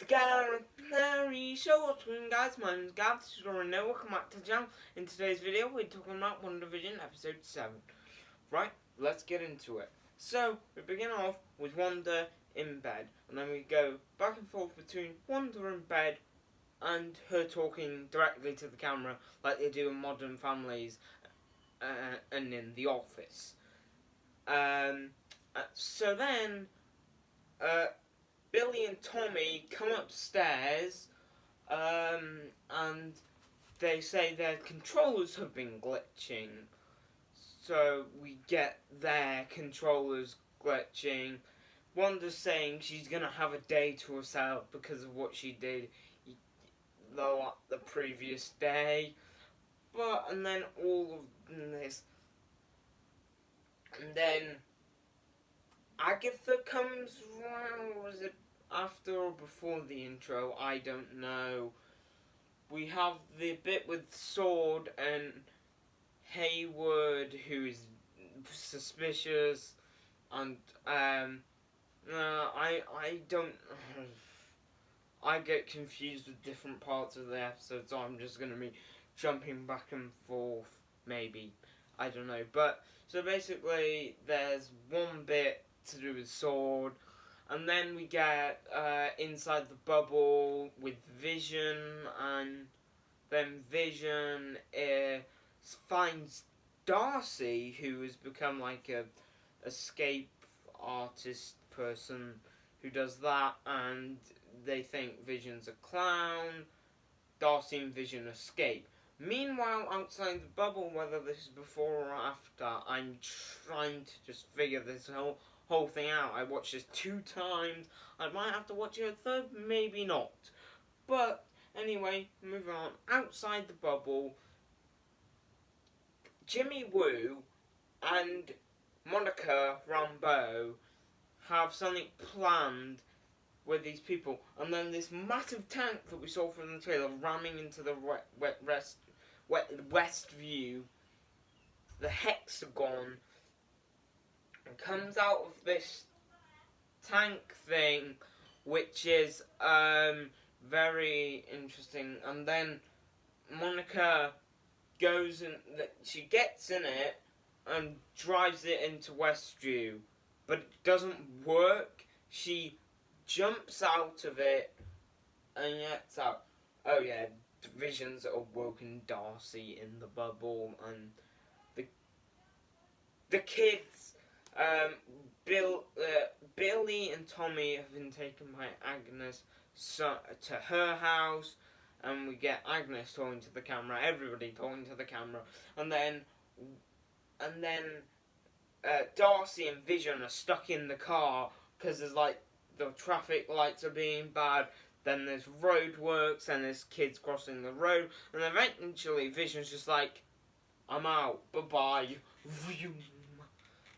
The Gallery Show. What's going on, guys? My name is Gav. This is Lauren. Welcome back to the channel. In today's video, we're talking about Wandavision episode 7. Right, let's get into it. So, we begin off with Wanda in bed, and then we go back and forth between Wanda in bed and her talking directly to the camera, like they do in Modern Families and in The Office. So then, Billy and Tommy come upstairs, and they say their controllers have been glitching. So we get their controllers glitching. Wanda's saying she's gonna have a day to herself because of what she did the previous day. And then all of this. And then Agatha comes around. Was it after or before the intro? I don't know. We have the bit with Sword and Hayward, who is suspicious, and I don't. I get confused with different parts of the episode, so I'm just gonna be jumping back and forth. Maybe, I don't know. But so basically, there's one bit to do with Sword, and then we get inside the bubble with Vision, and then Vision finds Darcy, who has become like a escape artist person who does that, and they think Vision's a clown. Darcy and Vision escape. Meanwhile, outside the bubble, whether this is before or after, I'm trying to just figure this whole thing out. I watched this 2 times. I might have to watch it a third, maybe not. But anyway, moving on. Outside the bubble, Jimmy Woo and Monica Rambeau have something planned with these people, and then this massive tank that we saw from the trailer ramming into the west view, the hexagon, and comes out of this tank thing, which is very interesting. And then Monica goes and she gets in it and drives it into Westview, but it doesn't work. She jumps out of it and gets out. Oh yeah, Vision's awoken Darcy in the bubble, and the kids, Billy and Tommy have been taken by Agnes to her house, and we get Agnes talking to the camera, everybody talking to the camera, and then Darcy and Vision are stuck in the car because there's like the traffic lights are being bad. Then there's roadworks, and there's kids crossing the road, and eventually Vision's just like, I'm out, bye-bye.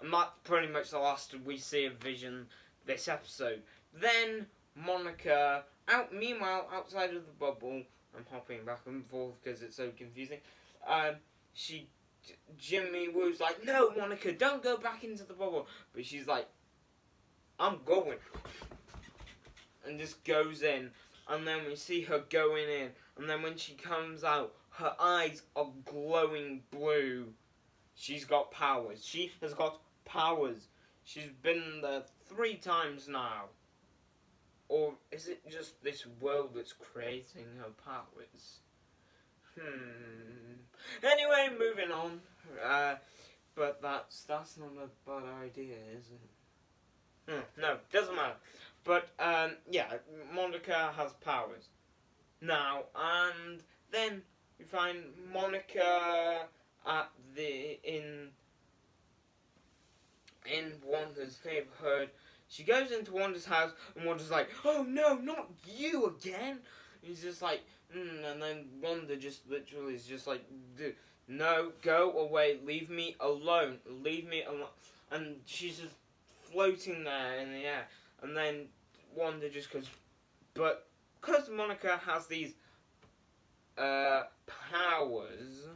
And that's pretty much the last we see of Vision this episode. Then Monica, meanwhile, outside of the bubble, I'm hopping back and forth because it's so confusing, Jimmy Woo's like, no, Monica, don't go back into the bubble. But she's like, I'm going. And just goes in. And then we see her going in. And then when she comes out, her eyes are glowing blue. She's got powers. She has got powers. She's been there 3 times now. Or is it just this world that's creating her powers? Anyway, moving on. But that's not a bad idea, is it? No, doesn't matter. But yeah, Monica has powers now, and then we find Monica at in Wanda's neighborhood. She goes into Wanda's house, and Wanda's like, "Oh no, not you again!" He's just like, and then Wanda just literally is just like, "No, go away, leave me alone, and she's just floating there in the air, and then Wanda just goes, but because Monica has these powers,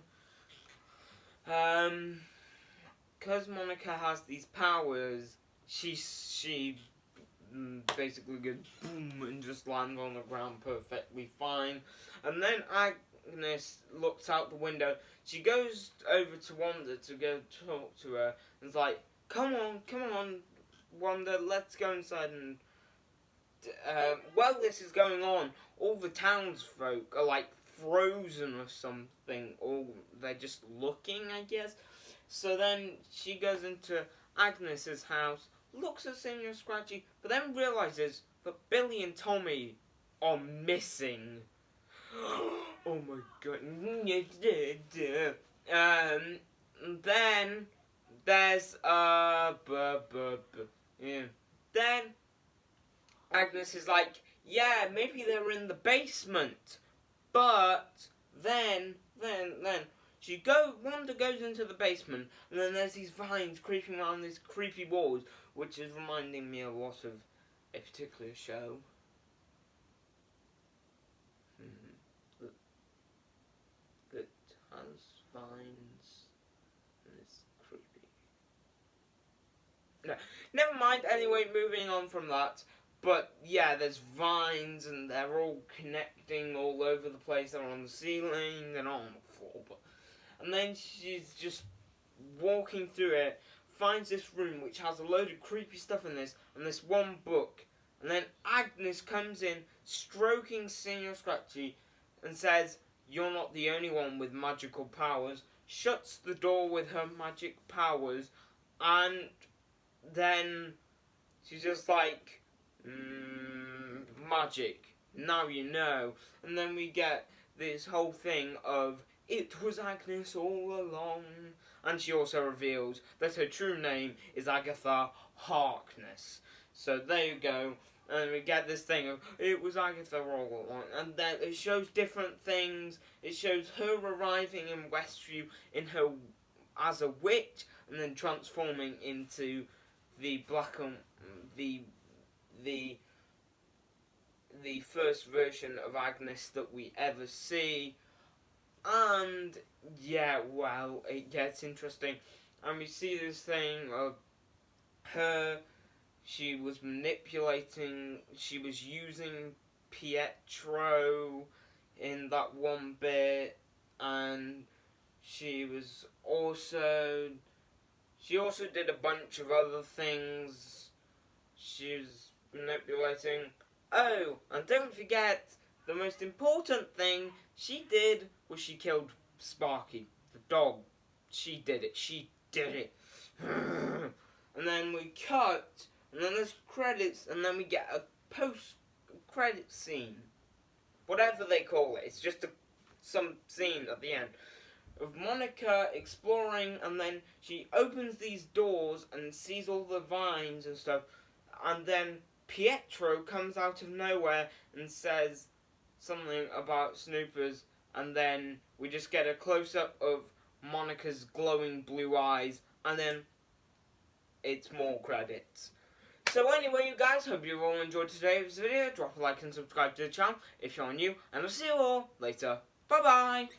basically goes boom and just lands on the ground perfectly fine. And then Agnes looks out the window. She goes over to Wanda to go talk to her. And it's like, come on, Wanda, let's go inside. And while this is going on, all the townsfolk are like frozen or something, or they're just looking, I guess. So then she goes into Agnes's house, looks at Senior Scratchy, but then realizes that Billy and Tommy are missing. Oh my god. Then there's yeah. Then Agnes is like, yeah, maybe they're in the basement. But then Wanda goes into the basement, and then there's these vines creeping around these creepy walls, which is reminding me a lot of a particular show. That has vines and it's creepy. No, never mind. Anyway, moving on from that. But yeah, there's vines and they're all connecting all over the place. They're on the ceiling, they're not on the floor. And then she's just walking through it, finds this room which has a load of creepy stuff in this, and this one book. And then Agnes comes in, stroking Senior Scratchy, and says, "You're not the only one with magical powers." Shuts the door with her magic powers, and then she's just like, magic, now you know. And then we get this whole thing of, it was Agnes all along. And she also reveals that her true name is Agatha Harkness. So there you go. And we get this thing of, it was Agatha all along. And then it shows different things. It shows her arriving in Westview in her as a witch, and then transforming into the the first version of Agnes that we ever see. And yeah, well, it gets interesting. And we see this thing of her, she was manipulating, she was using Pietro in that one bit, and she also did a bunch of other things. She was manipulating. Oh, and don't forget, the most important thing she did was she killed Sparky, the dog. She did it. And then we cut, and then there's credits, and then we get a post-credit scene. Whatever they call it. It's just some scene at the end of Monica exploring, and then she opens these doors and sees all the vines and stuff, and then Pietro comes out of nowhere and says something about Snoopers, and then we just get a close-up of Monica's glowing blue eyes, and then it's more credits. So anyway, you guys, hope you all enjoyed today's video. Drop a like and subscribe to the channel if you're new, and I'll see you all later. Bye-bye!